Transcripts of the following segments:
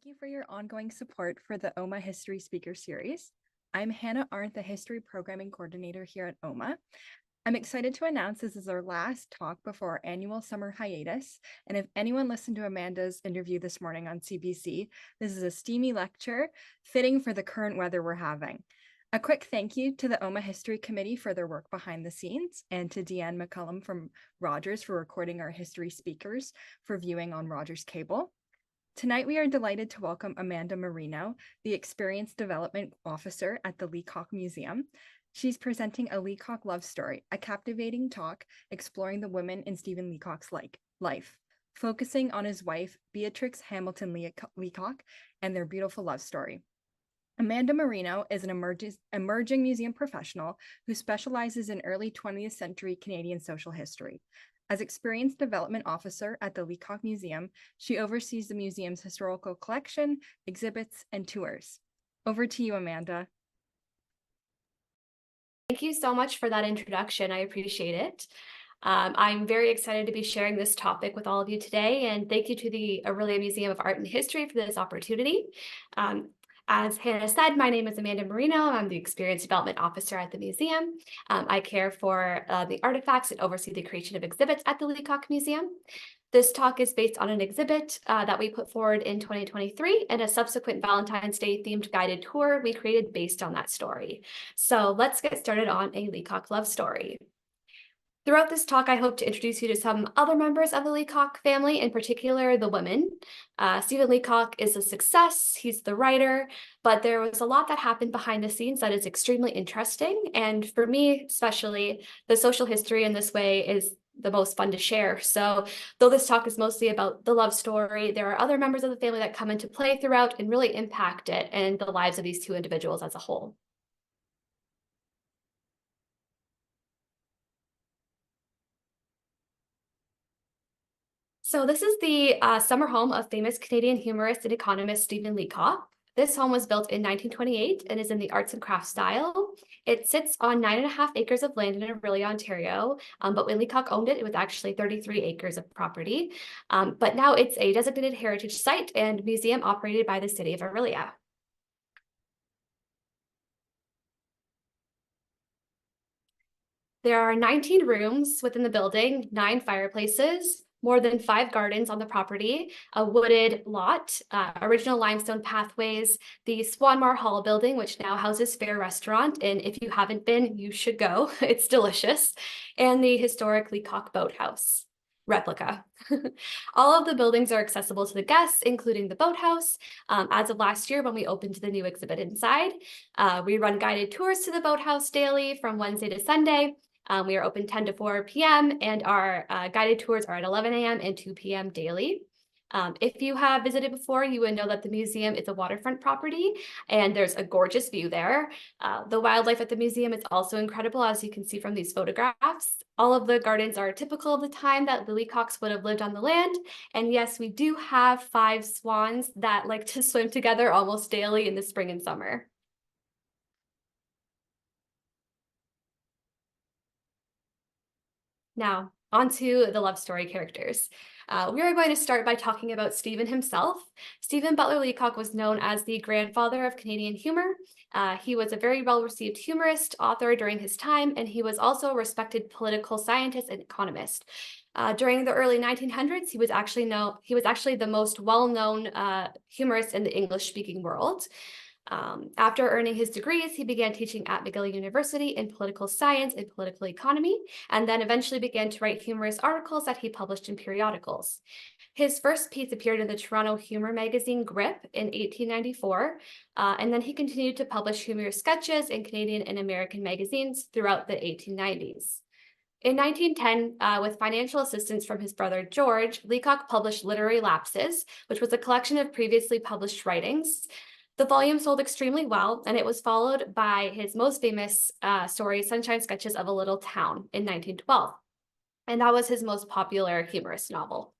you for your ongoing support for the OMAH History Speaker Series. I'm Hannah Arndt, the History Programming Coordinator here at OMAH. I'm excited to announce this is our last talk before our annual summer hiatus. And if anyone listened to Amanda's interview this morning on CBC, this is a steamy lecture fitting for the current weather we're having. A quick thank you to the OMAH History Committee for their work behind the scenes and to Deanne McCullum from Rogers for recording our history speakers for viewing on Rogers Cable. Tonight, we are delighted to welcome Amanda Marino, the Experienced Development Officer at the Leacock Museum. She's presenting a Leacock love story, a captivating talk exploring the women in Stephen Leacock's life, focusing on his wife, Beatrix Hamilton Leacock, and their beautiful love story. Amanda Marino is an emerging museum professional who specializes in early 20th century Canadian social history. As Experienced Development Officer at the Leacock Museum, she oversees the museum's historical collection, exhibits, and tours. Over to you, Amanda. Thank you so much for that introduction. I appreciate it. I'm very excited to be sharing this topic with all of you today, and thank you to the Aurelia Museum of Art and History for this opportunity. As Hannah said, my name is Amanda Marino. I'm the Experienced Development Officer at the museum. I care for the artifacts and oversee the creation of exhibits at the Leacock Museum. This talk is based on an exhibit that we put forward in 2023 and a subsequent Valentine's Day themed guided tour we created based on that story. So let's get started on a Leacock love story. Throughout this talk, I hope to introduce you to some other members of the Leacock family, in particular, the women. Stephen Leacock is a success, he's the writer, but there was a lot that happened behind the scenes that is extremely interesting. And for me, especially, the social history in this way is the most fun to share. So though this talk is mostly about the love story, there are other members of the family that come into play throughout and really impact it and the lives of these two individuals as a whole. So this is the summer home of famous Canadian humorist and economist Stephen Leacock. This home was built in 1928 and is in the arts and crafts style. It sits on 9.5 acres of land in Aurelia, Ontario, but when Leacock owned it, it was actually 33 acres of property. But now it's a designated heritage site and museum operated by the city of Aurelia. There are 19 rooms within the building, 9 fireplaces, more than 5 gardens on the property, a wooded lot, original limestone pathways, the Swanmar Hall building, which now houses Fair Restaurant, and if you haven't been, you should go. It's delicious, and the historic Leacock Boathouse replica. All of the buildings are accessible to the guests, including the boathouse. As of last year, when we opened the new exhibit inside, we run guided tours to the boathouse daily from Wednesday to Sunday. We are open 10 to 4 p.m. and our guided tours are at 11 a.m. and 2 p.m. daily. If you have visited before, you would know that the museum is a waterfront property and there's a gorgeous view there. The wildlife at the museum is also incredible, as you can see from these photographs. All of the gardens are typical of the time that the Leacocks would have lived on the land. And yes, we do have 5 swans that like to swim together almost daily in the spring and summer. Now, on to the love story characters. We are going to start by talking about Stephen himself. Stephen Butler Leacock was known as the grandfather of Canadian humor. He was a very well-received humorist, author during his time, and he was also a respected political scientist and economist. During the early 1900s, he was actually the most well-known humorist in the English-speaking world. After earning his degrees, he began teaching at McGill University in political science and political economy, and then eventually began to write humorous articles that he published in periodicals. His first piece appeared in the Toronto humor magazine Grip in 1894, and then he continued to publish humorous sketches in Canadian and American magazines throughout the 1890s. In 1910, with financial assistance from his brother George, Leacock published Literary Lapses, which was a collection of previously published writings. The volume sold extremely well, and it was followed by his most famous story, Sunshine Sketches of a Little Town, in 1912. And that was his most popular humorous novel.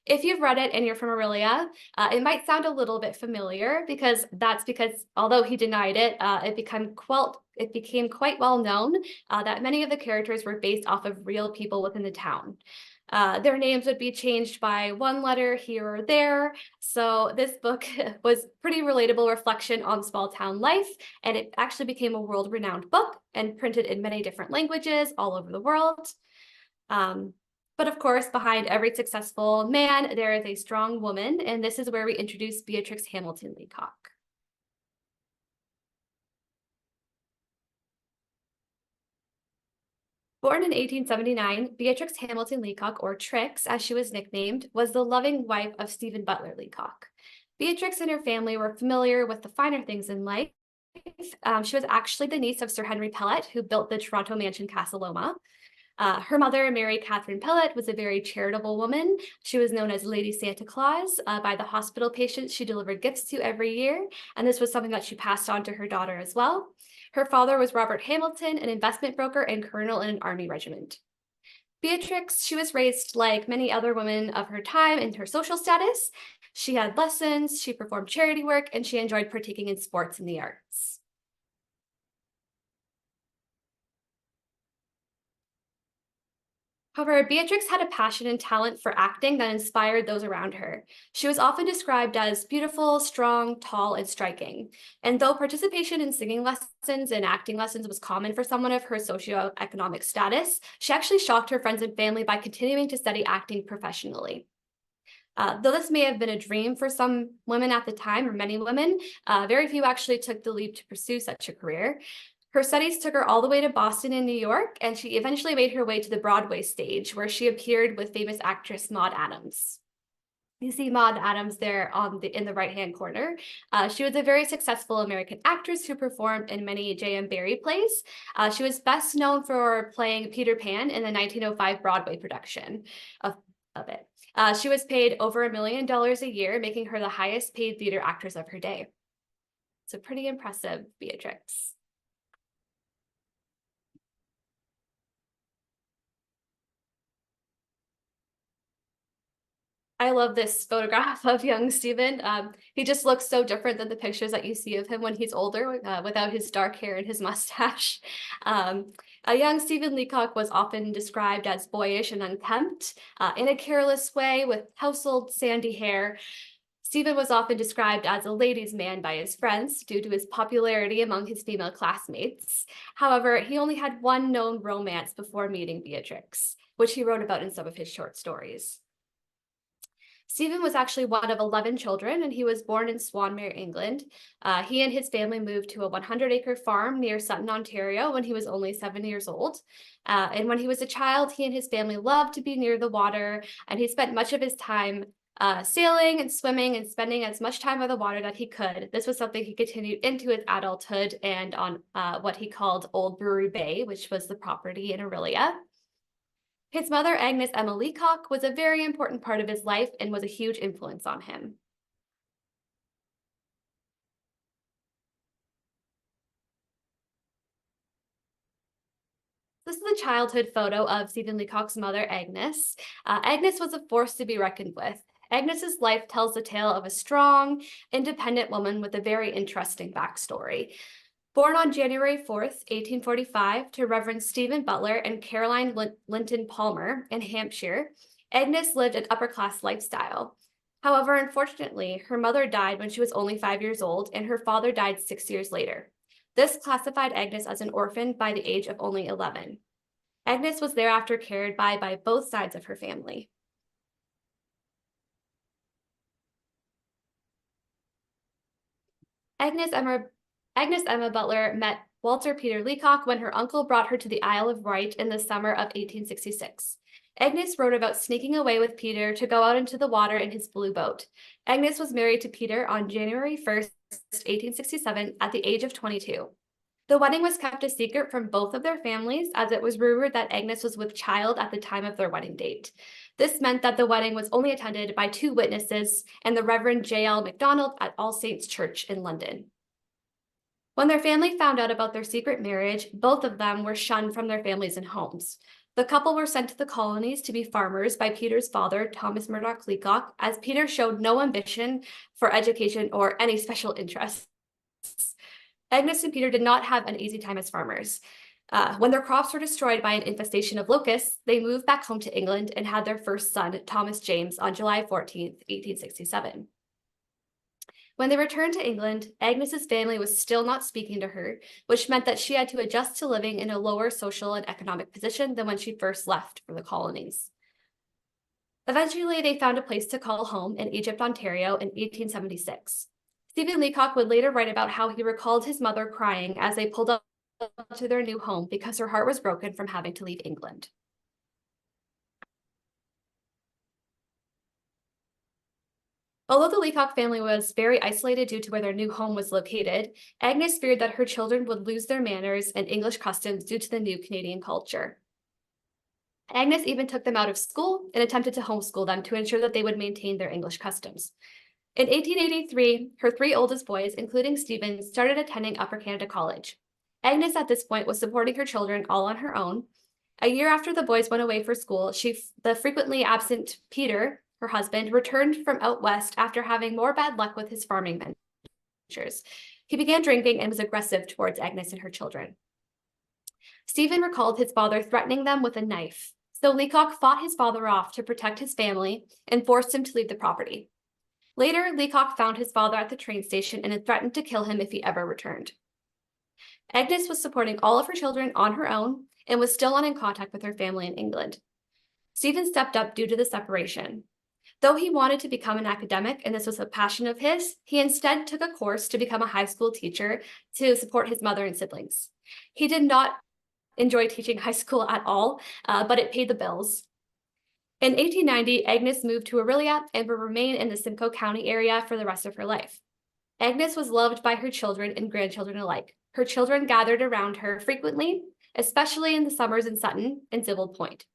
If you've read it and you're from Aurelia, it might sound a little bit familiar because although he denied it, it became quite well known that many of the characters were based off of real people within the town. Their names would be changed by one letter here or there. So this book was pretty relatable reflection on small town life, and it actually became a world-renowned book and printed in many different languages all over the world. Um, but of course, behind every successful man, there is a strong woman, and this is where we introduce Beatrix Hamilton Leacock. Born in 1879, Beatrix Hamilton Leacock, or Trix, as she was nicknamed, was the loving wife of Stephen Butler Leacock. Beatrix and her family were familiar with the finer things in life. She was actually the niece of Sir Henry Pellet, who built the Toronto mansion Castle OMAH. Her mother, Mary Catherine Pellet, was a very charitable woman. She was known as Lady Santa Claus by the hospital patients she delivered gifts to every year, and this was something that she passed on to her daughter as well. Her father was Robert Hamilton, an investment broker and colonel in an army regiment. Beatrix, she was raised like many other women of her time in her social status. She had lessons, she performed charity work, and she enjoyed partaking in sports and the arts. However, Beatrix had a passion and talent for acting that inspired those around her. She was often described as beautiful, strong, tall, and striking. And though participation in singing lessons and acting lessons was common for someone of her socioeconomic status, she actually shocked her friends and family by continuing to study acting professionally. Though this may have been a dream for some women at the time, or many women, very few actually took the leap to pursue such a career. Her studies took her all the way to Boston and New York, and she eventually made her way to the Broadway stage, where she appeared with famous actress Maude Adams. You see Maude Adams there in the right-hand corner. She was a very successful American actress who performed in many J.M. Barrie plays. She was best known for playing Peter Pan in the 1905 Broadway production of it. She was paid over $1 million a year, making her the highest paid theater actress of her day. So pretty impressive, Beatrix. I love this photograph of young Stephen. He just looks so different than the pictures that you see of him when he's older, without his dark hair and his mustache. A young Stephen Leacock was often described as boyish and unkempt, in a careless way with tousled sandy hair. Stephen was often described as a ladies' man by his friends due to his popularity among his female classmates. However, he only had one known romance before meeting Beatrix, which he wrote about in some of his short stories. Stephen was actually one of 11 children, and he was born in Swanmere, England. He and his family moved to a 100-acre farm near Sutton, Ontario, when he was only 7 years old. And when he was a child, he and his family loved to be near the water, and he spent much of his time sailing and swimming and spending as much time by the water that he could. This was something he continued into his adulthood and on what he called Old Brewery Bay, which was the property in Orillia. His mother, Agnes Emma Leacock, was a very important part of his life and was a huge influence on him. This is a childhood photo of Stephen Leacock's mother, Agnes. Agnes was a force to be reckoned with. Agnes's life tells the tale of a strong, independent woman with a very interesting backstory. Born on January 4th, 1845, to Reverend Stephen Butler and Caroline Linton Palmer in Hampshire, Agnes lived an upper-class lifestyle. However, unfortunately, her mother died when she was only 5 years old, and her father died 6 years later. This classified Agnes as an orphan by the age of only 11. Agnes was thereafter cared by both sides of her family. Agnes Emma Butler met Walter Peter Leacock when her uncle brought her to the Isle of Wight in the summer of 1866. Agnes wrote about sneaking away with Peter to go out into the water in his blue boat. Agnes was married to Peter on January 1st, 1867, at the age of 22. The wedding was kept a secret from both of their families, as it was rumored that Agnes was with child at the time of their wedding date. This meant that the wedding was only attended by 2 witnesses and the Reverend J.L. MacDonald at All Saints Church in London. When their family found out about their secret marriage, both of them were shunned from their families and homes. The couple were sent to the colonies to be farmers by Peter's father, Thomas Murdoch Leacock, as Peter showed no ambition for education or any special interests. Agnes and Peter did not have an easy time as farmers. When their crops were destroyed by an infestation of locusts, they moved back home to England and had their first son, Thomas James, on July 14th, 1867. When they returned to England, Agnes's family was still not speaking to her, which meant that she had to adjust to living in a lower social and economic position than when she first left for the colonies. Eventually, they found a place to call home in Egypt, Ontario in 1876. Stephen Leacock would later write about how he recalled his mother crying as they pulled up to their new home because her heart was broken from having to leave England. Although the Leacock family was very isolated due to where their new home was located, Agnes feared that her children would lose their manners and English customs due to the new Canadian culture. Agnes even took them out of school and attempted to homeschool them to ensure that they would maintain their English customs. In 1883, her three oldest boys, including Stephen, started attending Upper Canada College. Agnes, at this point, was supporting her children all on her own. A year after the boys went away for school, the frequently absent Peter, her husband, returned from out west after having more bad luck with his farming ventures. He began drinking and was aggressive towards Agnes and her children. Stephen recalled his father threatening them with a knife, so Leacock fought his father off to protect his family and forced him to leave the property. Later, Leacock found his father at the train station and had threatened to kill him if he ever returned. Agnes was supporting all of her children on her own and was still in contact with her family in England. Stephen stepped up due to the separation. Though he wanted to become an academic and this was a passion of his, he instead took a course to become a high school teacher to support his mother and siblings. He did not enjoy teaching high school at all, but it paid the bills. In 1890, Agnes moved to Orillia and would remain in the Simcoe County area for the rest of her life. Agnes was loved by her children and grandchildren alike. Her children gathered around her frequently, especially in the summers in Sutton and Sybil Point.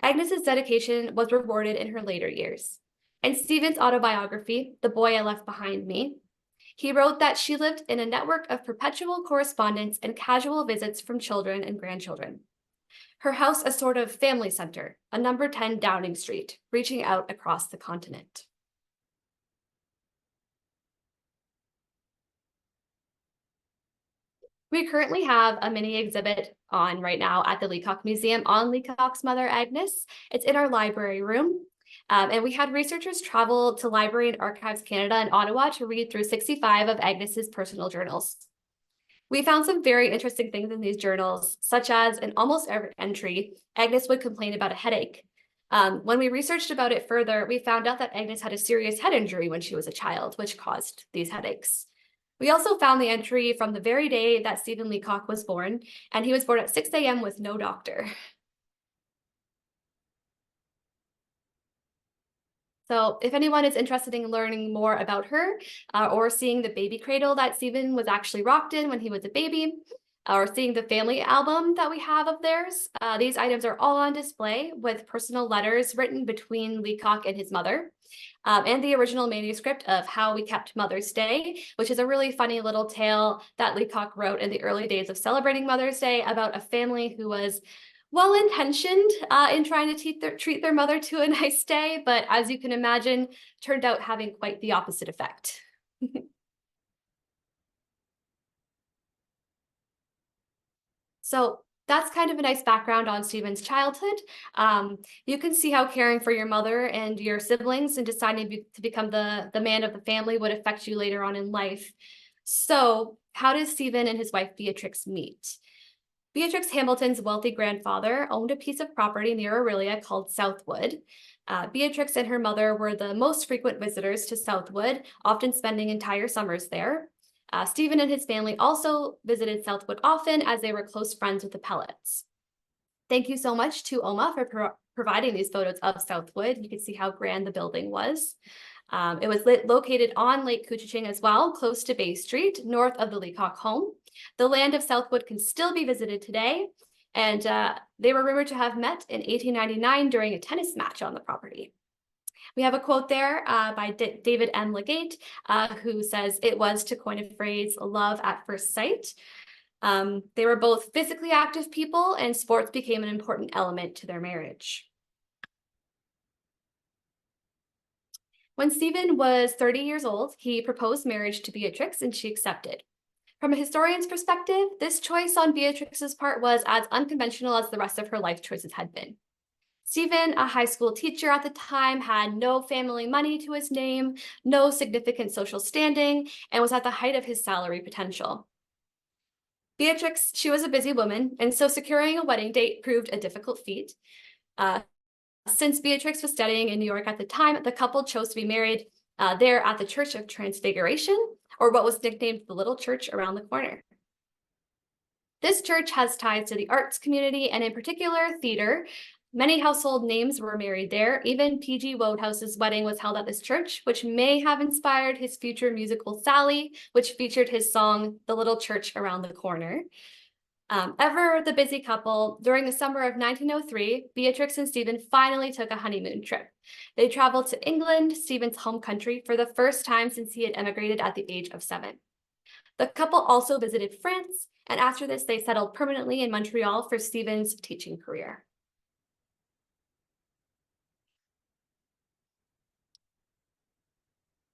Agnes's dedication was rewarded in her later years. In Stephen's autobiography, The Boy I Left Behind Me, he wrote that she lived in a network of perpetual correspondence and casual visits from children and grandchildren. Her house a sort of family center, a number 10 Downing Street, reaching out across the continent. We currently have a mini exhibit on right now at the Leacock Museum on Leacock's mother, Agnes. It's in our library room. And we had researchers travel to Library and Archives Canada in Ottawa to read through 65 of Agnes's personal journals. We found some very interesting things in these journals, such as in almost every entry, Agnes would complain about a headache. When we researched about it further, we found out that Agnes had a serious head injury when she was a child, which caused these headaches. We also found the entry from the very day that Stephen Leacock was born, and he was born at 6 a.m. with no doctor. So if anyone is interested in learning more about her or seeing the baby cradle that Stephen was actually rocked in when he was a baby, or seeing the family album that we have of theirs, these items are all on display with personal letters written between Leacock and his mother. And the original manuscript of How We Kept Mother's Day, which is a really funny little tale that Leacock wrote in the early days of celebrating Mother's Day about a family who was well-intentioned in trying to treat their mother to a nice day, but as you can imagine, turned out having quite the opposite effect. So that's kind of a nice background on Stephen's childhood. You can see how caring for your mother and your siblings and deciding to become the man of the family would affect you later on in life. So how did Stephen and his wife Beatrix meet? Beatrix Hamilton's wealthy grandfather owned a piece of property near Orillia called Southwood. Beatrix and her mother were the most frequent visitors to Southwood, often spending entire summers there. Stephen and his family also visited Southwood often as they were close friends with the Pellets. Thank you so much to OMAH for providing these photos of Southwood. You can see how grand the building was. It was located on Lake Couchiching as well, close to Bay Street, north of the Leacock home. The land of Southwood can still be visited today, and they were rumored to have met in 1899 during a tennis match on the property. We have a quote there by David M. Legate, who says, "It was, to coin a phrase, love at first sight." They were both physically active people, and sports became an important element to their marriage. When Stephen was 30 years old, he proposed marriage to Beatrix, and she accepted. From a historian's perspective, this choice on Beatrix's part was as unconventional as the rest of her life choices had been. Stephen, a high school teacher at the time, had no family money to his name, no significant social standing, and was at the height of his salary potential. Beatrix, she was a busy woman, and so securing a wedding date proved a difficult feat. Uh, since Beatrix was studying in New York at the time, the couple chose to be married there at the Church of Transfiguration, or what was nicknamed the Little Church around the corner. This church has ties to the arts community, and in particular, theater. Many household names were married there. Even P.G. Wodehouse's wedding was held at this church, which may have inspired his future musical Sally, which featured his song, The Little Church Around the Corner. Ever the busy couple, during the summer of 1903, Beatrix and Stephen finally took a honeymoon trip. They traveled to England, Stephen's home country, for the first time since he had emigrated at the age of 7. The couple also visited France, and after this, they settled permanently in Montreal for Stephen's teaching career.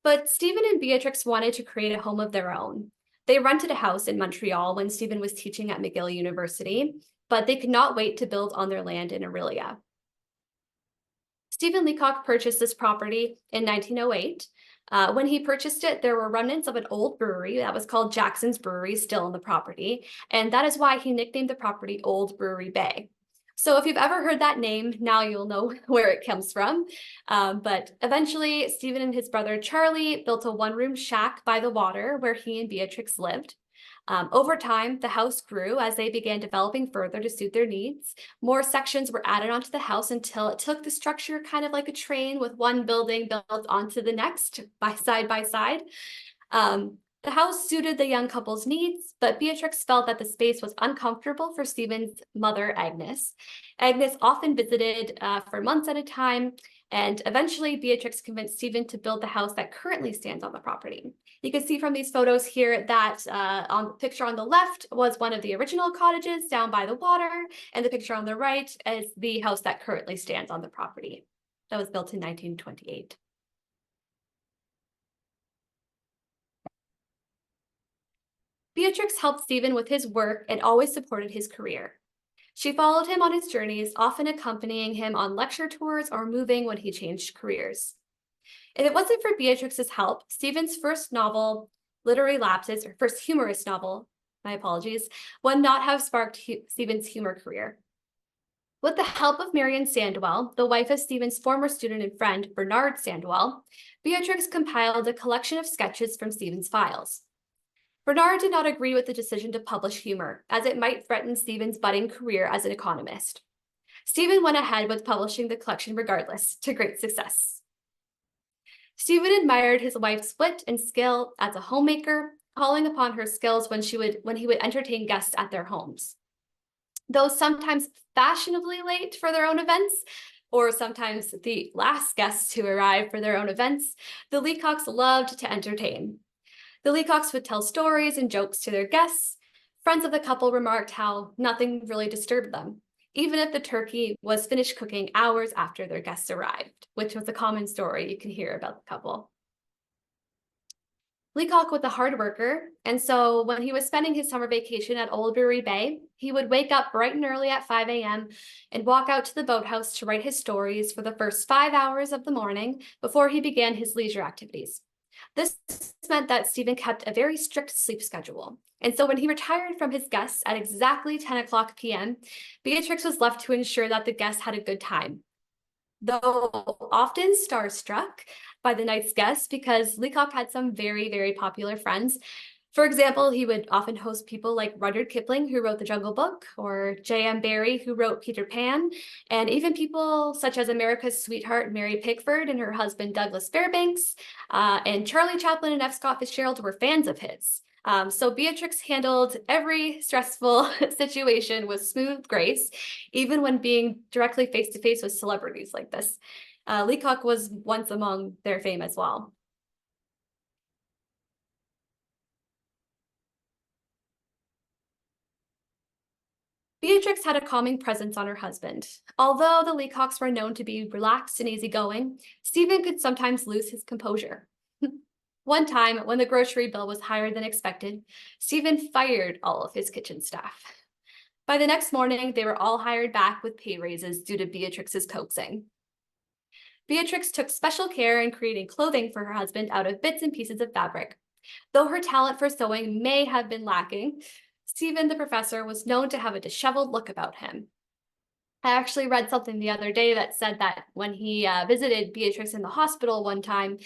But Stephen and Beatrix wanted to create a home of their own. They rented a house in Montreal when Stephen was teaching at McGill University, but they could not wait to build on their land in Orillia. Stephen Leacock purchased this property in 1908. When he purchased it, there were remnants of an old brewery that was called Jackson's Brewery still on the property, and that is why he nicknamed the property Old Brewery Bay. So if you've ever heard that name, now you'll know where it comes from. But eventually, Stephen and his brother Charlie built a one-room shack by the water where he and Beatrix lived. Over time, the house grew as they began developing further to suit their needs. More sections were added onto the house until it took the structure kind of like a train, with one building built onto the next by side. The house suited the young couple's needs, but Beatrix felt that the space was uncomfortable for Stephen's mother, Agnes. Agnes often visited for months at a time, and eventually Beatrix convinced Stephen to build the house that currently stands on the property. You can see from these photos here that on the picture on the left was one of the original cottages down by the water, and the picture on the right is the house that currently stands on the property. That was built in 1928. Beatrix helped Stephen with his work and always supported his career. She followed him on his journeys, often accompanying him on lecture tours or moving when he changed careers. If it wasn't for Beatrix's help, Stephen's first novel, Literary Lapses, or first humorous novel, my apologies, would not have sparked Stephen's humor career. With the help of Marion Sandwell, the wife of Stephen's former student and friend, Bernard Sandwell, Beatrix compiled a collection of sketches from Stephen's files. Bernard did not agree with the decision to publish humor, as it might threaten Stephen's budding career as an economist. Stephen went ahead with publishing the collection regardless, to great success. Stephen admired his wife's wit and skill as a homemaker, calling upon her skills when he would entertain guests at their homes. Though sometimes fashionably late for their own events, or sometimes the last guests to arrive for their own events, the Leacocks loved to entertain. The Leacocks would tell stories and jokes to their guests. Friends of the couple remarked how nothing really disturbed them, even if the turkey was finished cooking hours after their guests arrived, which was a common story you can hear about the couple. Leacock was a hard worker, and so when he was spending his summer vacation at Old Brewery Bay, he would wake up bright and early at 5 a.m. and walk out to the boathouse to write his stories for the first 5 hours of the morning before he began his leisure activities. This meant that Stephen kept a very strict sleep schedule. And so when he retired from his guests at exactly 10 o'clock p.m., Beatrix was left to ensure that the guests had a good time. Though often starstruck by the night's guests, because Leacock had some very, very popular friends. For example, he would often host people like Rudyard Kipling, who wrote The Jungle Book, or J.M. Barrie, who wrote Peter Pan, and even people such as America's sweetheart, Mary Pickford, and her husband, Douglas Fairbanks, and Charlie Chaplin and F. Scott Fitzgerald were fans of his. So Beatrix handled every stressful situation with smooth grace, even when being directly face-to-face with celebrities like this. Leacock was once among their fame as well. Beatrix had a calming presence on her husband. Although the Leacocks were known to be relaxed and easygoing, Stephen could sometimes lose his composure. One time, when the grocery bill was higher than expected, Stephen fired all of his kitchen staff. By the next morning, they were all hired back with pay raises due to Beatrix's coaxing. Beatrix took special care in creating clothing for her husband out of bits and pieces of fabric. Though her talent for sewing may have been lacking, Stephen the professor was known to have a disheveled look about him. I actually read something the other day that said that when he visited Beatrix in the hospital one time,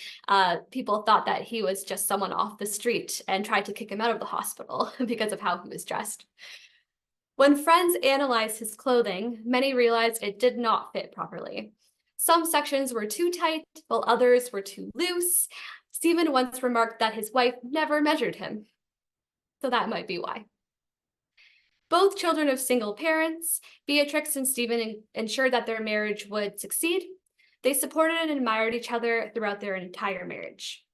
people thought that he was just someone off the street and tried to kick him out of the hospital because of how he was dressed. When friends analyzed his clothing, many realized it did not fit properly. Some sections were too tight, while others were too loose. Stephen once remarked that his wife never measured him, so that might be why. Both children of single parents, Beatrix and Stephen ensured that their marriage would succeed. They supported and admired each other throughout their entire marriage.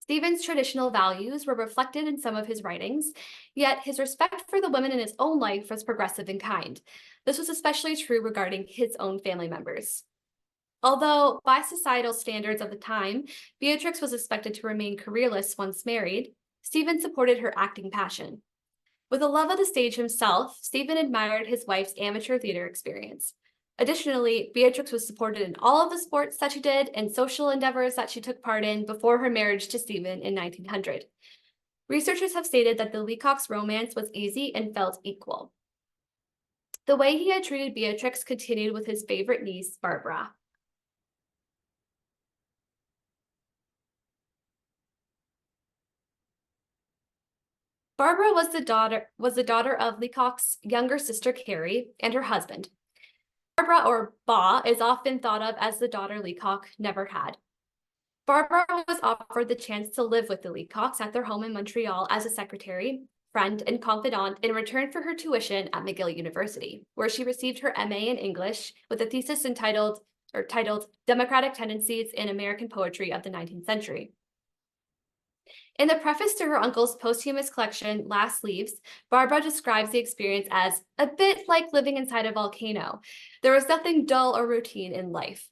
Stephen's traditional values were reflected in some of his writings, yet his respect for the women in his own life was progressive and kind. This was especially true regarding his own family members. Although, by societal standards of the time, Beatrix was expected to remain careerless once married, Stephen supported her acting passion. With a love of the stage himself, Stephen admired his wife's amateur theater experience. Additionally, Beatrix was supported in all of the sports that she did and social endeavors that she took part in before her marriage to Stephen in 1900. Researchers have stated that the Leacock's romance was easy and felt equal. The way he had treated Beatrix continued with his favorite niece, Barbara. Barbara was the daughter of Leacock's younger sister Carrie and her husband. Barbara, or Ba, is often thought of as the daughter Leacock never had. Barbara was offered the chance to live with the Leacocks at their home in Montreal as a secretary, friend, and confidant in return for her tuition at McGill University, where she received her MA in English with a thesis titled Democratic Tendencies in American Poetry of the 19th Century. In the preface to her uncle's posthumous collection, Last Leaves, Barbara describes the experience as a bit like living inside a volcano. There was nothing dull or routine in life.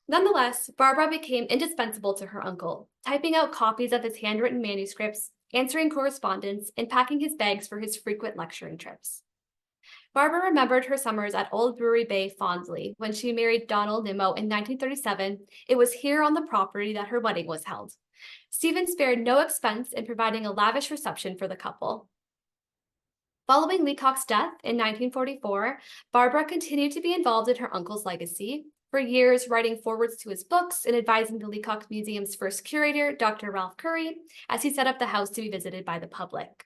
Nonetheless, Barbara became indispensable to her uncle, typing out copies of his handwritten manuscripts, answering correspondence, and packing his bags for his frequent lecturing trips. Barbara remembered her summers at Old Brewery Bay fondly. When she married Donald Nimmo in 1937, it was here on the property that her wedding was held. Stephen spared no expense in providing a lavish reception for the couple. Following Leacock's death in 1944, Barbara continued to be involved in her uncle's legacy, for years writing forwards to his books and advising the Leacock Museum's first curator, Dr. Ralph Curry, as he set up the house to be visited by the public.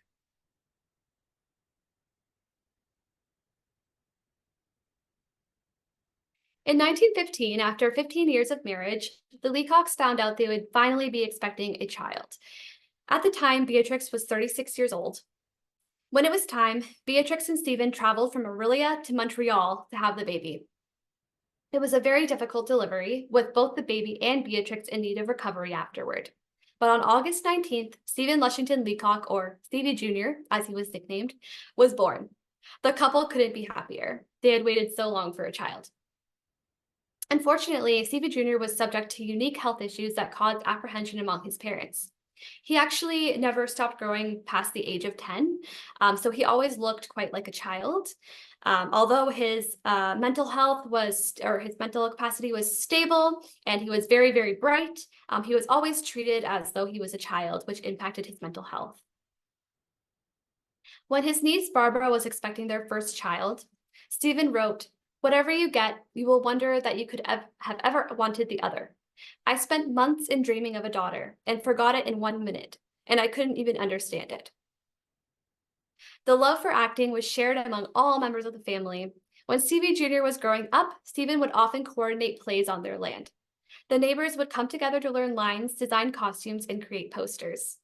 In 1915, after 15 years of marriage, the Leacocks found out they would finally be expecting a child. At the time, Beatrix was 36 years old. When it was time, Beatrix and Stephen traveled from Aurelia to Montreal to have the baby. It was a very difficult delivery, with both the baby and Beatrix in need of recovery afterward. But on August 19th, Stephen Lushington Leacock, or Stevie Jr., as he was nicknamed, was born. The couple couldn't be happier. They had waited so long for a child. Unfortunately, Stevie Jr. was subject to unique health issues that caused apprehension among his parents. He actually never stopped growing past the age of 10, so he always looked quite like a child. Although his mental health was, or his mental capacity was stable, and he was very, very bright, he was always treated as though he was a child, which impacted his mental health. When his niece Barbara was expecting their first child, Stephen wrote, "Whatever you get, you will wonder that you could have ever wanted the other. I spent months in dreaming of a daughter and forgot it in 1 minute, and I couldn't even understand it." The love for acting was shared among all members of the family. When Stevie Jr. was growing up, Stephen would often coordinate plays on their land. The neighbors would come together to learn lines, design costumes, and create posters.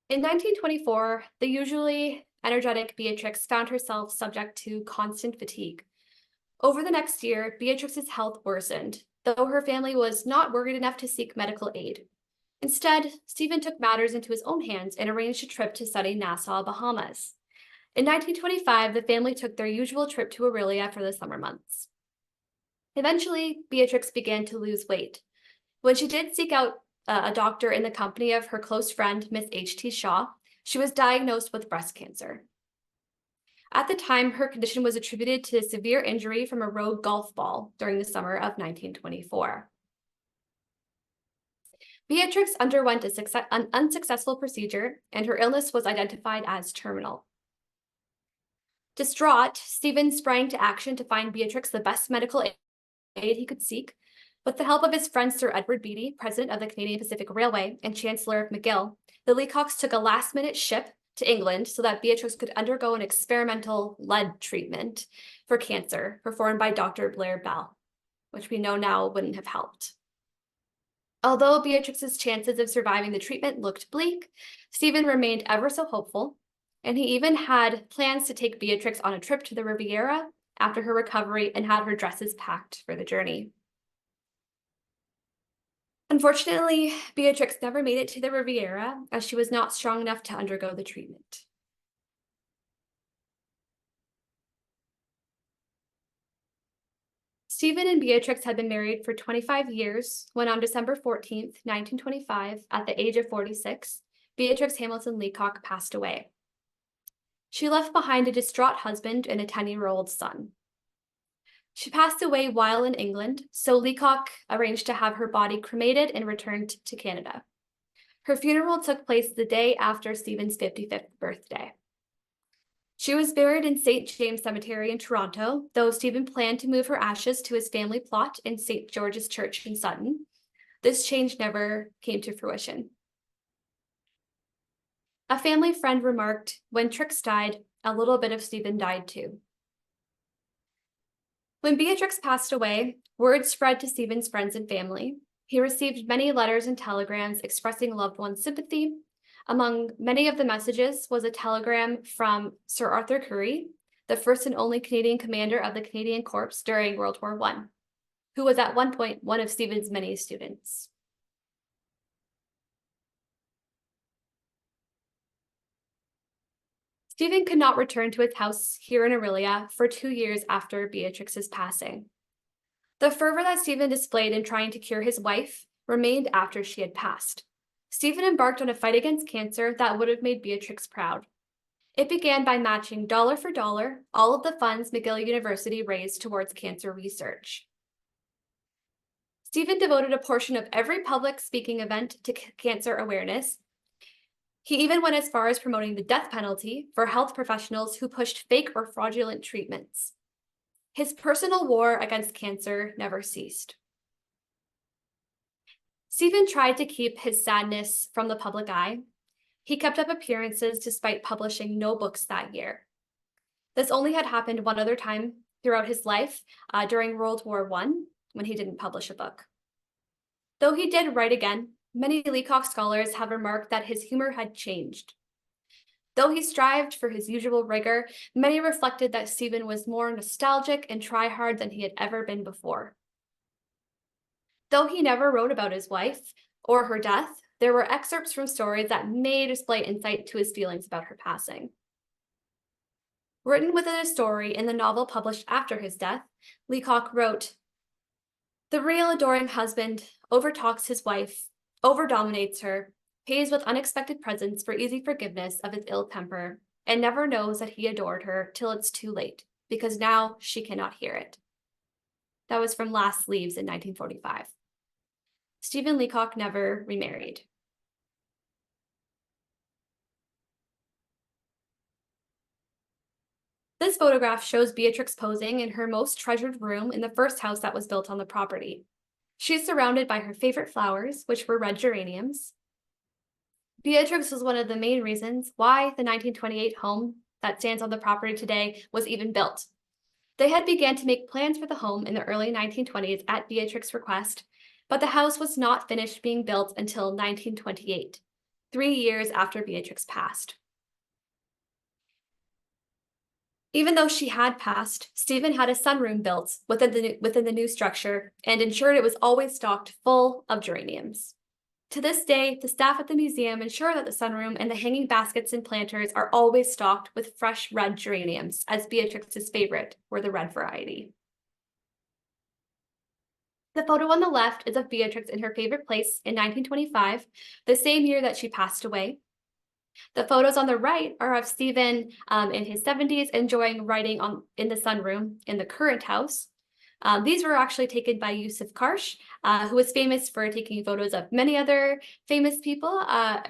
In 1924, the usually energetic Beatrix found herself subject to constant fatigue. Over the next year, Beatrix's health worsened, though her family was not worried enough to seek medical aid. Instead, Stephen took matters into his own hands and arranged a trip to sunny Nassau, Bahamas. In 1925, the family took their usual trip to Aurelia for the summer months. Eventually, Beatrix began to lose weight. When she did seek out a doctor in the company of her close friend, Miss H.T. Shaw, she was diagnosed with breast cancer. At the time, her condition was attributed to severe injury from a rogue golf ball during the summer of 1924. Beatrix underwent an unsuccessful procedure, and her illness was identified as terminal. Distraught, Stephen sprang to action to find Beatrix the best medical aid he could seek. With the help of his friend Sir Edward Beatty, president of the Canadian Pacific Railway and Chancellor of McGill, the Leacocks took a last-minute ship to England so that Beatrix could undergo an experimental lead treatment for cancer performed by Dr. Blair Bell, which we know now wouldn't have helped. Although Beatrix's chances of surviving the treatment looked bleak, Stephen remained ever so hopeful, and he even had plans to take Beatrix on a trip to the Riviera after her recovery and had her dresses packed for the journey. Unfortunately, Beatrix never made it to the Riviera as she was not strong enough to undergo the treatment. Stephen and Beatrix had been married for 25 years when on December 14th, 1925, at the age of 46, Beatrix Hamilton Leacock passed away. She left behind a distraught husband and a 10-year-old son. She passed away while in England, so Leacock arranged to have her body cremated and returned to Canada. Her funeral took place the day after Stephen's 55th birthday. She was buried in St. James Cemetery in Toronto, though Stephen planned to move her ashes to his family plot in St. George's Church in Sutton. This change never came to fruition. A family friend remarked, "When Trix died, a little bit of Stephen died too." When Beatrix passed away, word spread to Stephen's friends and family. He received many letters and telegrams expressing loved one's sympathy. Among many of the messages was a telegram from Sir Arthur Currie, the first and only Canadian commander of the Canadian Corps during World War I, who was at one point one of Stephen's many students. Stephen could not return to his house here in Aurelia for 2 years after Beatrix's passing. The fervor that Stephen displayed in trying to cure his wife remained after she had passed. Stephen embarked on a fight against cancer that would have made Beatrix proud. It began by matching dollar for dollar all of the funds McGill University raised towards cancer research. Stephen devoted a portion of every public speaking event to cancer awareness. He even went as far as promoting the death penalty for health professionals who pushed fake or fraudulent treatments. His personal war against cancer never ceased. Stephen tried to keep his sadness from the public eye. He kept up appearances despite publishing no books that year. This only had happened one other time throughout his life, during World War I, when he didn't publish a book. Though he did write again, many Leacock scholars have remarked that his humor had changed. Though he strived for his usual rigor, many reflected that Stephen was more nostalgic and try-hard than he had ever been before. Though he never wrote about his wife or her death, there were excerpts from stories that may display insight to his feelings about her passing. Written within a story in the novel published after his death, Leacock wrote, "The real adoring husband overtalks his wife, overdominates her, pays with unexpected presents for easy forgiveness of his ill temper, and never knows that he adored her till it's too late, because now she cannot hear it." That was from Last Leaves in 1945. Stephen Leacock never remarried. This photograph shows Beatrix posing in her most treasured room in the first house that was built on the property. She's surrounded by her favorite flowers, which were red geraniums. Beatrix was one of the main reasons why the 1928 home that stands on the property today was even built. They had began to make plans for the home in the early 1920s at Beatrix's request, but the house was not finished being built until 1928, 3 years after Beatrix passed. Even though she had passed, Stephen had a sunroom built within the new structure and ensured it was always stocked full of geraniums. To this day, the staff at the museum ensure that the sunroom and the hanging baskets and planters are always stocked with fresh red geraniums, as Beatrix's favorite were the red variety. The photo on the left is of Beatrix in her favorite place in 1925, the same year that she passed away. The photos on the right are of Stephen in his 70s enjoying writing in the sunroom in the current house. These were actually taken by Yusuf Karsh, who was famous for taking photos of many other famous people,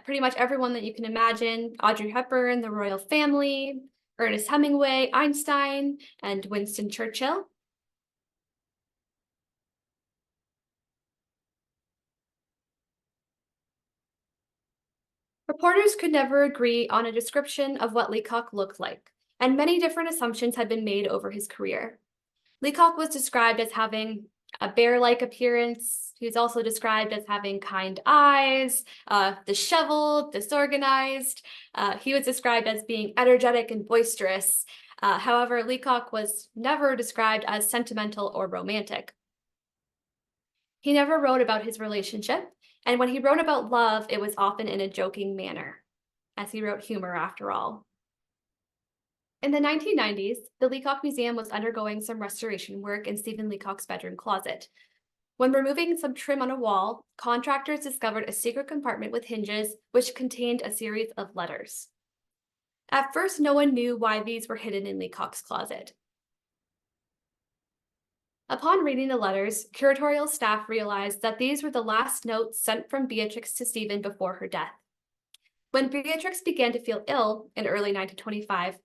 pretty much everyone that you can imagine: Audrey Hepburn, the royal family, Ernest Hemingway, Einstein, and Winston Churchill. Reporters could never agree on a description of what Leacock looked like, and many different assumptions had been made over his career. Leacock was described as having a bear-like appearance. He was also described as having kind eyes, disheveled, disorganized. He was described as being energetic and boisterous. However, Leacock was never described as sentimental or romantic. He never wrote about his relationship, and when he wrote about love, it was often in a joking manner, as he wrote humor after all. In the 1990s, the Leacock Museum was undergoing some restoration work in Stephen Leacock's bedroom closet. When removing some trim on a wall, contractors discovered a secret compartment with hinges which contained a series of letters. At first, no one knew why these were hidden in Leacock's closet. Upon reading the letters, curatorial staff realized that these were the last notes sent from Beatrix to Stephen before her death. When Beatrix began to feel ill in early 1925,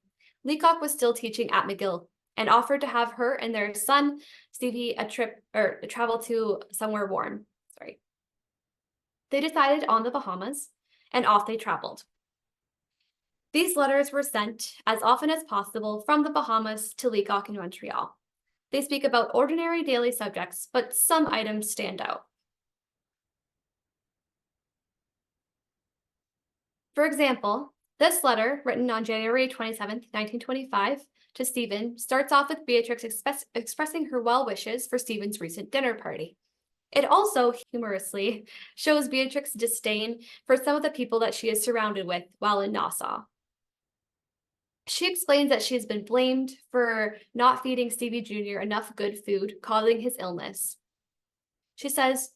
Leacock was still teaching at McGill and offered to have her and their son Stevie travel to somewhere warm. They decided on the Bahamas, and off they traveled. These letters were sent as often as possible from the Bahamas to Leacock in Montreal. They speak about ordinary daily subjects, but some items stand out. For example, this letter, written on January 27th, 1925, to Stephen, starts off with Beatrix expressing her well wishes for Stephen's recent dinner party. It also, humorously, shows Beatrix's disdain for some of the people that she is surrounded with while in Nassau. She explains that she has been blamed for not feeding Stevie Jr. enough good food, causing his illness. She says,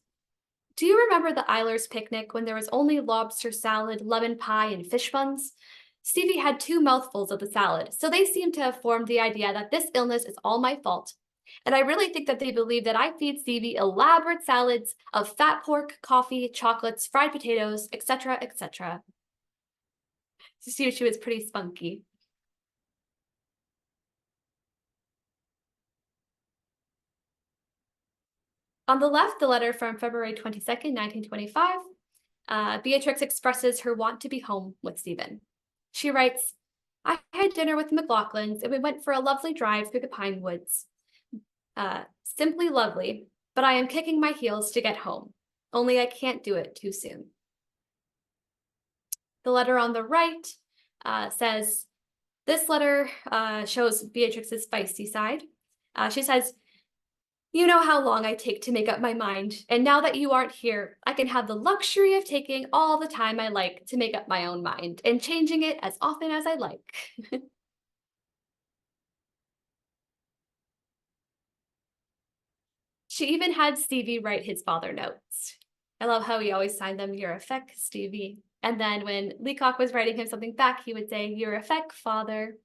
"Do you remember the Eilers picnic when there was only lobster salad, lemon pie, and fish buns? Stevie had 2 mouthfuls of the salad, so they seem to have formed the idea that this illness is all my fault. And I really think that they believe that I feed Stevie elaborate salads of fat pork, coffee, chocolates, fried potatoes, etc., etc." So she was pretty spunky. On the left, the letter from February 22nd, 1925, Beatrix expresses her want to be home with Stephen. She writes, "I had dinner with the McLaughlins and we went for a lovely drive through the pine woods. Simply lovely, but I am kicking my heels to get home. Only I can't do it too soon." The letter on the right says, this letter shows Beatrix's feisty side. She says, "You know how long I take to make up my mind, and now that you aren't here, I can have the luxury of taking all the time I like to make up my own mind and changing it as often as I like." She even had Stevie write his father notes. I love how he always signed them, "Your effect, Stevie." And then when Leacock was writing him something back, he would say, "Your effect, father."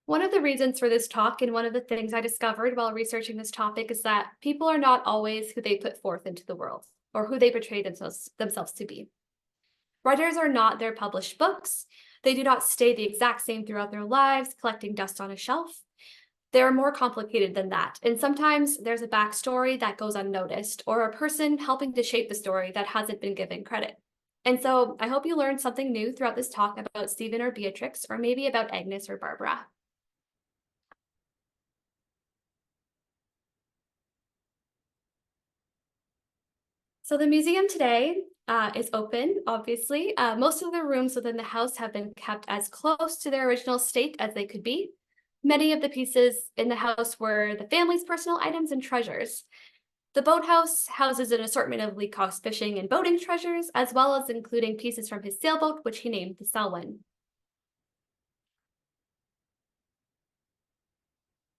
One of the reasons for this talk, and one of the things I discovered while researching this topic, is that people are not always who they put forth into the world or who they portray themselves to be. Writers are not their published books. They do not stay the exact same throughout their lives, collecting dust on a shelf. They're more complicated than that, and sometimes there's a backstory that goes unnoticed, or a person helping to shape the story that hasn't been given credit. And so I hope you learned something new throughout this talk about Stephen or Beatrix, or maybe about Agnes or Barbara. So the museum today is open, obviously. Most of the rooms within the house have been kept as close to their original state as they could be. Many of the pieces in the house were the family's personal items and treasures. The boathouse houses an assortment of Leacock's fishing and boating treasures, as well as including pieces from his sailboat, which he named the Selwyn.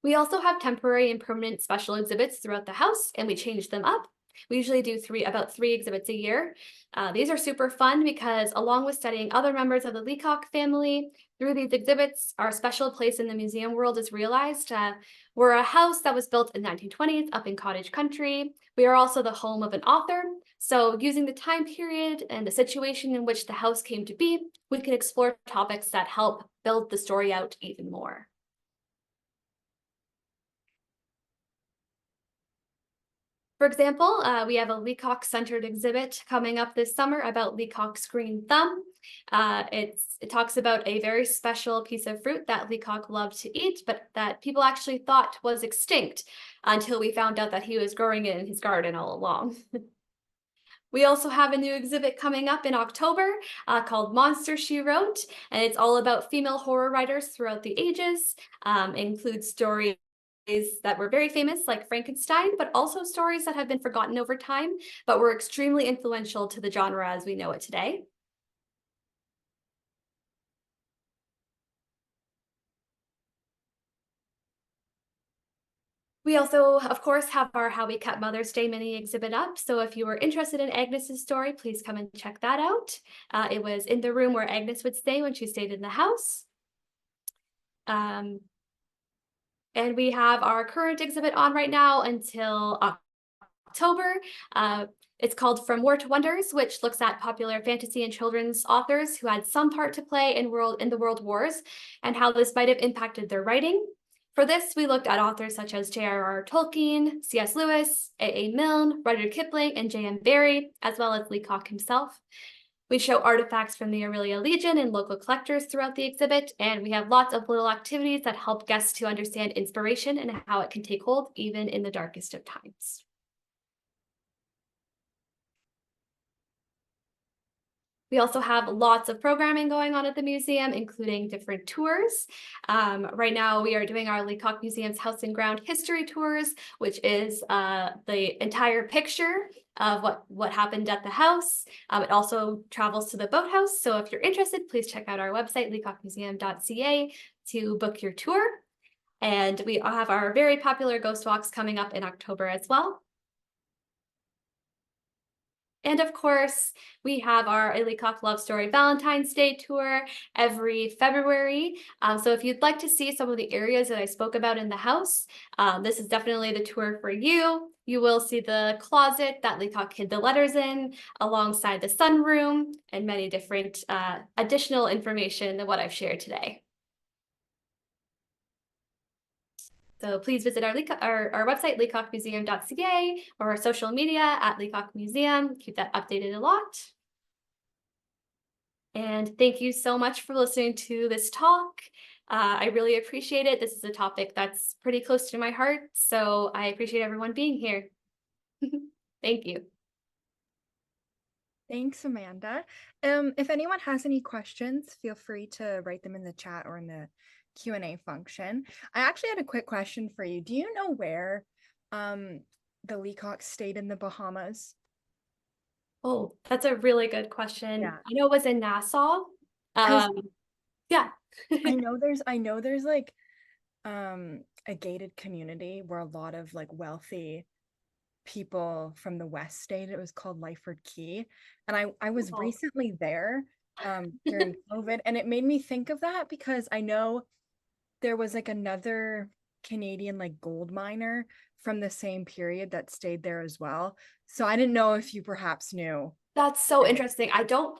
We also have temporary and permanent special exhibits throughout the house, and we change them up. We usually do about three exhibits a year. These are super fun because along with studying other members of the Leacock family, through these exhibits, our special place in the museum world is realized. We're a house that was built in the 1920s up in cottage country. We are also the home of an author. So using the time period and the situation in which the house came to be, we can explore topics that help build the story out even more. For example, we have a Leacock-centered exhibit coming up this summer about Leacock's green thumb. It talks about a very special piece of fruit that Leacock loved to eat, but that people actually thought was extinct until we found out that he was growing it in his garden all along. We also have a new exhibit coming up in October called Monster She Wrote, and it's all about female horror writers throughout the ages. Includes stories that were very famous, like Frankenstein, but also stories that have been forgotten over time, but were extremely influential to the genre as we know it today. We also, of course, have our How We Kept Mother's Day mini exhibit up. So if you were interested in Agnes's story, please come and check that out. It was in the room where Agnes would stay when she stayed in the house. And we have our current exhibit on right now until October. It's called From War to Wonders, which looks at popular fantasy and children's authors who had some part to play in the World Wars and how this might have impacted their writing. For this, we looked at authors such as J.R.R. Tolkien, C.S. Lewis, A.A. Milne, Rudyard Kipling, and J.M. Barrie, as well as Leacock himself. We show artifacts from the Aurelia Legion and local collectors throughout the exhibit, and we have lots of little activities that help guests to understand inspiration and how it can take hold even in the darkest of times. We also have lots of programming going on at the museum, including different tours. Right now, we are doing our Leacock Museum's House and Ground History Tours, which is the entire picture of what happened at the house. It also travels to the boathouse. So if you're interested, please check out our website, leacockmuseum.ca, to book your tour. And we have our very popular ghost walks coming up in October as well. And of course, we have our Leacock Love Story Valentine's Day tour every February. So if you'd like to see some of the areas that I spoke about in the house, this is definitely the tour for you. You will see the closet that Leacock hid the letters in, alongside the sunroom, and many different additional information than what I've shared today. So please visit our website, leacockmuseum.ca, or our social media at Leacock Museum. Keep that updated a lot. And thank you so much for listening to this talk. I really appreciate it. This is a topic that's pretty close to my heart, so I appreciate everyone being here. Thank you. Thanks, Amanda. If anyone has any questions, feel free to write them in the chat or in the Q&A function. I actually had a quick question for you. Do you know where the Leacock stayed in the Bahamas? Oh, that's a really good question. Yeah. I know it was in Nassau. 'Cause Yeah. I know there's like a gated community where a lot of like wealthy people from the West stayed. It was called Lyford Key. And I was Oh. recently there during COVID, and it made me think of that because I know there was like another Canadian like gold miner from the same period that stayed there as well. So I didn't know if you perhaps knew. That's so interesting. I don't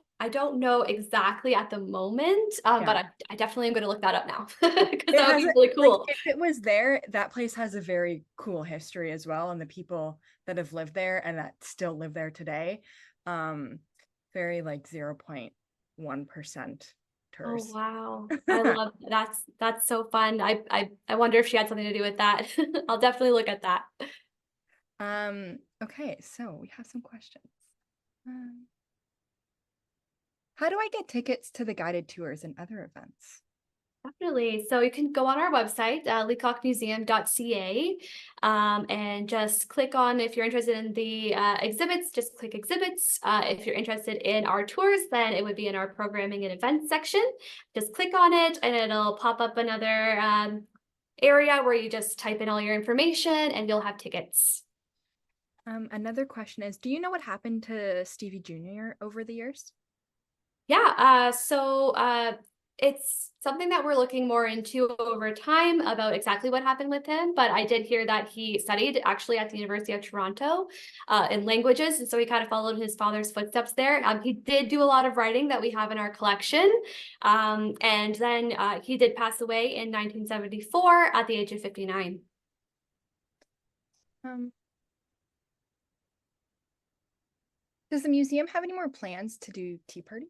know exactly at the moment, Yeah. but I definitely am going to look that up now because It that would has be really like cool. if it was there, that place has a very cool history as well, and the people that have lived there and that still live there today, very like 0.1% Oh tourists. wow, I love that's so fun. I wonder if she had something to do with that. I'll definitely look at that. Okay, so we have some questions. Um, how do I get tickets to the guided tours and other events? Definitely. So you can go on our website, leacockmuseum.ca, and just click on, if you're interested in the exhibits, just click exhibits. If you're interested in our tours, then it would be in our programming and events section. Just click on it and it'll pop up another area where you just type in all your information and you'll have tickets. Another question is, do you know what happened to Stevie Jr. over the years? Yeah, it's something that we're looking more into over time about exactly what happened with him. But I did hear that he studied actually at the University of Toronto in languages. And so he kind of followed his father's footsteps there. He did do a lot of writing that we have in our collection. And then he did pass away in 1974 at the age of 59. Um, does the museum have any more plans to do tea parties?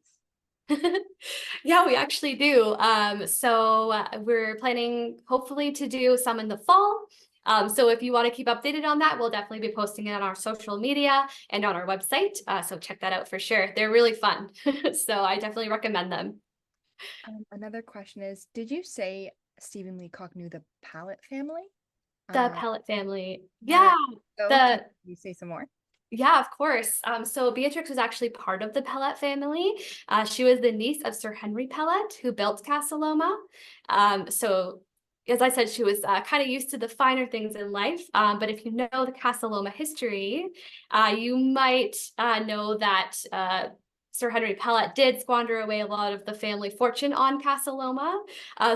Yeah, we actually do. We're planning hopefully to do some in the fall. So if you want to keep updated on that, we'll definitely be posting it on our social media and on our website. So check that out for sure. They're really fun. So I definitely recommend them. Another question is, did you say Stephen Leacock knew the Pallet family? The Uh, Pellet family. yeah. Yeah, So can the you say some more? Yeah, of course. So Beatrix was actually part of the Pellet family. She was the niece of Sir Henry Pellet, who built Casa Loma. So, as I said, she was kind of used to the finer things in life. But if you know the Casa Loma history, you might know that Sir Henry Pellet did squander away a lot of the family fortune on Casa Loma.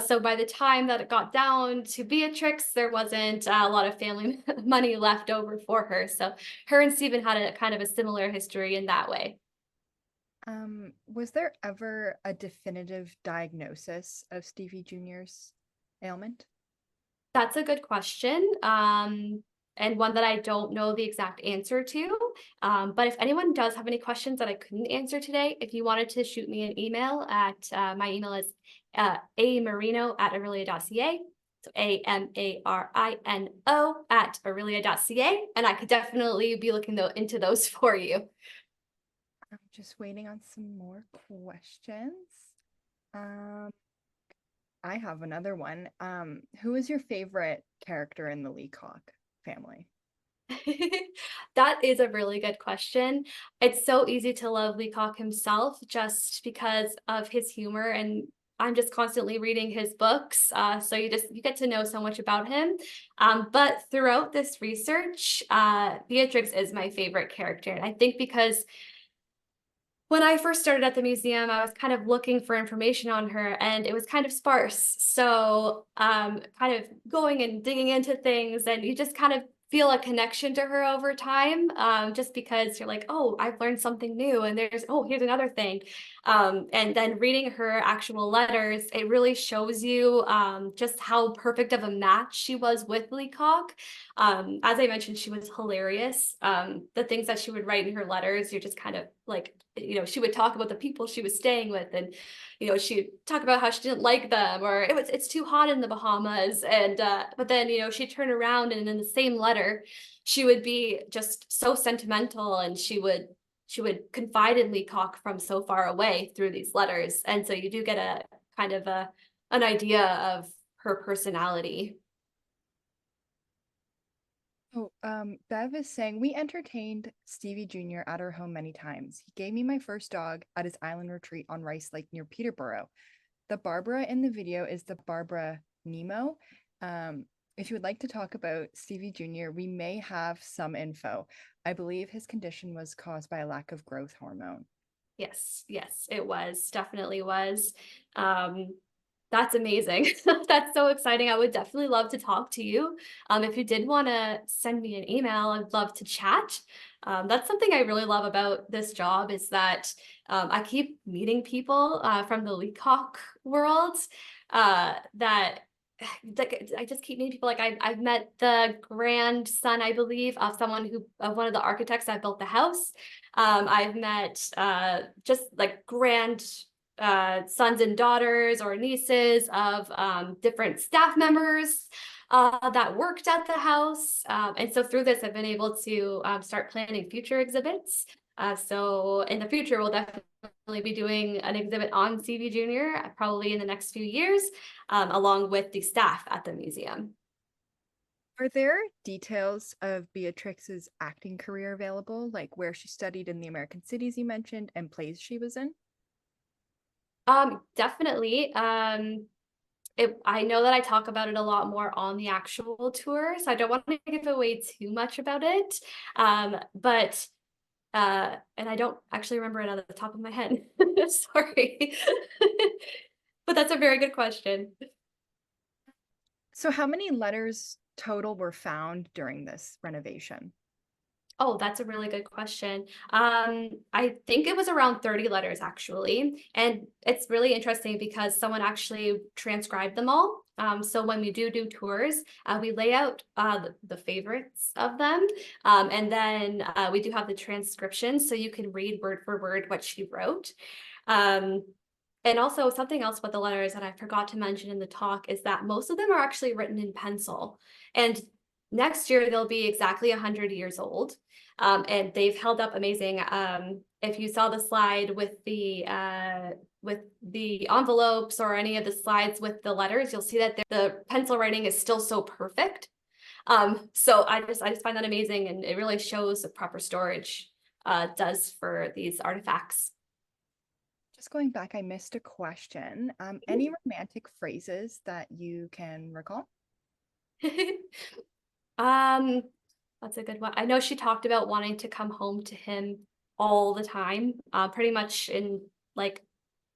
So by the time that it got down to Beatrix, there wasn't a lot of family money left over for her. So her and Stephen had a kind of a similar history in that way. Was there ever a definitive diagnosis of Stevie Jr.'s ailment? That's a good question. And one that I don't know the exact answer to. But if anyone does have any questions that I couldn't answer today, if you wanted to shoot me an email at my email is amarino@aurelia.ca. So AMARINO at aurelia.ca. And I could definitely be looking into those for you. I'm just waiting on some more questions. Um, I have another one. Who is your favorite character in the Leacock family? That is a really good question. It's so easy to love Leacock himself just because of his humor, and I'm just constantly reading his books. So you get to know so much about him. But throughout this research, Beatrix is my favorite character. And I think because when I first started at the museum, I was kind of looking for information on her and it was kind of sparse. So, kind of going and digging into things, and you just kind of feel a connection to her over time, just because you're like, oh, I've learned something new, and oh, here's another thing. And then reading her actual letters, it really shows you just how perfect of a match she was with Leacock. As I mentioned, she was hilarious. The things that she would write in her letters, you're just kind of like, she would talk about the people she was staying with, and she'd talk about how she didn't like them, or it's too hot in the Bahamas, and but then she'd turn around and in the same letter she would be just so sentimental, and she would confide in Leacock from so far away through these letters, and so you do get a kind of an idea of her personality. Oh, Bev is saying we entertained Stevie Jr. at our home many times. He gave me my first dog at his island retreat on Rice Lake near Peterborough. The Barbara in the video is the Barbara Nemo. If you would like to talk about Stevie Jr., we may have some info. I believe his condition was caused by a lack of growth hormone. Yes, yes, it was, definitely was. Um, that's amazing. That's so exciting. I would definitely love to talk to you. If you did want to send me an email, I'd love to chat. That's something I really love about this job is that I keep meeting people from the Leacock world that like I just keep meeting people. Like I've met the grandson, I believe, of one of the architects that built the house. I've met just like sons and daughters or nieces of different staff members that worked at the house. And so through this, I've been able to start planning future exhibits. So in the future, we'll definitely be doing an exhibit on CV Junior, probably in the next few years, along with the staff at the museum. Are there details of Beatrix's acting career available, like where she studied in the American cities you mentioned and plays she was in? Definitely. I know that I talk about it a lot more on the actual tour, so I don't want to give away too much about it. But and I don't actually remember it out of the top of my head. Sorry. But that's a very good question. So, how many letters total were found during this renovation? Oh, that's a really good question. I think it was around 30 letters actually. And it's really interesting because someone actually transcribed them all. So when we do tours, we lay out the favorites of them. And then we do have the transcription so you can read word for word what she wrote. Um, and also something else about the letters that I forgot to mention in the talk is that most of them are actually written in pencil. And next year they'll be exactly 100 years old. And they've held up amazing. If you saw the slide with the envelopes or any of the slides with the letters, you'll see that the pencil writing is still so perfect. So I just find that amazing, and it really shows the proper storage does for these artifacts. Just going back, I missed a question. Any romantic phrases that you can recall? Um, that's a good one. I know she talked about wanting to come home to him all the time, pretty much in like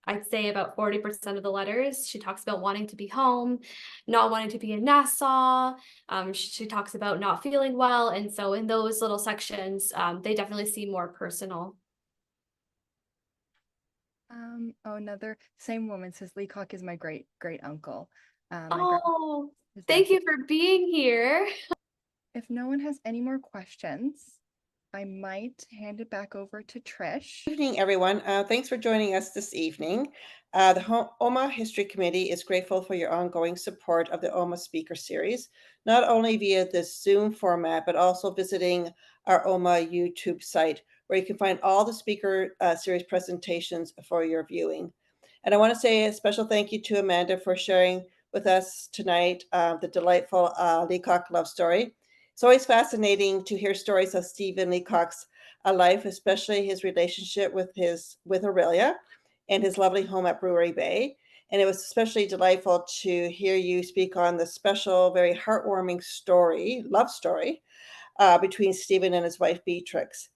I'd say about 40% of the letters. She talks about wanting to be home, not wanting to be in Nassau. She talks about not feeling well. And so in those little sections, they definitely seem more personal. Oh, another same woman says Leacock is my great great uncle. My grand Oh, his thank nephew. you for being here. If no one has any more questions, I might hand it back over to Trish. Evening, everyone. Thanks for joining us this evening. The OMA History Committee is grateful for your ongoing support of the OMA Speaker Series, not only via this Zoom format, but also visiting our OMA YouTube site, where you can find all the Speaker Series presentations for your viewing. And I want to say a special thank you to Amanda for sharing with us tonight the delightful Leacock love story. It's always fascinating to hear stories of Stephen Leacock's life, especially his relationship with Aurelia and his lovely home at Brewery Bay. And it was especially delightful to hear you speak on the special, very heartwarming love story, between Stephen and his wife Beatrix.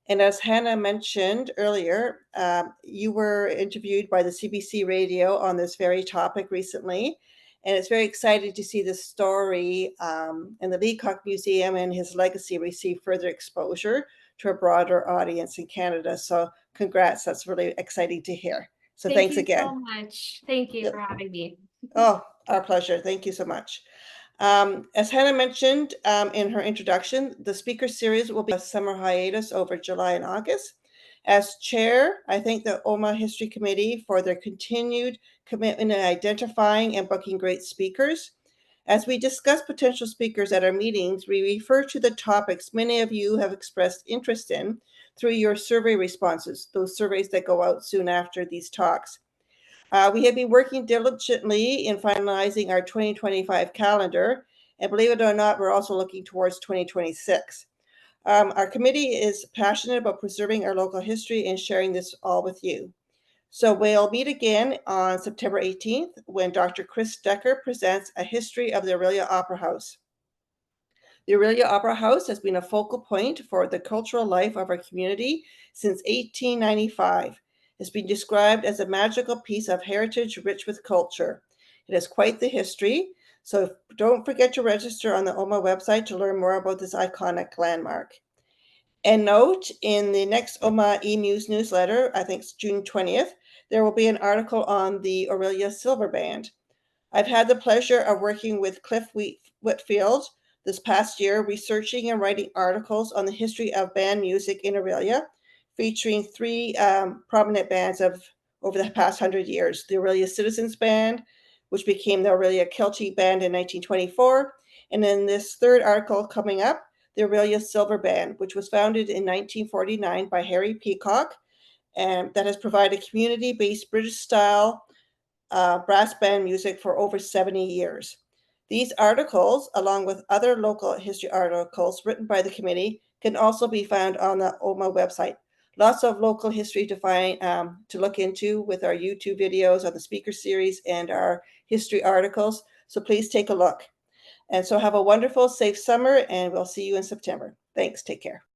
And as Hannah mentioned earlier, you were interviewed by the CBC Radio on this very topic recently. And it's very exciting to see this story in the Leacock Museum and his legacy receive further exposure to a broader audience in Canada. So, congrats. That's really exciting to hear. So, Thank thanks you again. so much. Thank you for having me. Oh, our pleasure. Thank you so much. As Hannah mentioned in her introduction, the speaker series will be a summer hiatus over July and August. As chair, I thank the OMA History Committee for their continued commitment in identifying and booking great speakers. As we discuss potential speakers at our meetings, we refer to the topics many of you have expressed interest in through your survey responses, those surveys that go out soon after these talks. We have been working diligently in finalizing our 2025 calendar, and believe it or not, we're also looking towards 2026. Our committee is passionate about preserving our local history and sharing this all with you. So we'll meet again on September 18th when Dr. Chris Decker presents a history of the Aurelia Opera House. The Aurelia Opera House has been a focal point for the cultural life of our community since 1895. It's been described as a magical piece of heritage rich with culture. It has quite the history, so don't forget to register on the OMA website to learn more about this iconic landmark. And note, in the next OMA eMuse newsletter, I think it's June 20th, there will be an article on the Aurelia Silver Band. I've had the pleasure of working with Cliff Whitfield this past year, researching and writing articles on the history of band music in Aurelia, featuring three prominent bands of over the past 100 years: the Aurelia Citizens Band, which became the Aurelia Kilty Band in 1924, and then this third article coming up, the Aurelia Silver Band, which was founded in 1949 by Harry Peacock, and that has provided community-based British-style brass band music for over 70 years. These articles, along with other local history articles written by the committee, can also be found on the OMAH website. Lots of local history to look into with our YouTube videos on the speaker series and our history articles. So please take a look. And so have a wonderful, safe summer, and we'll see you in September. Thanks. Take care.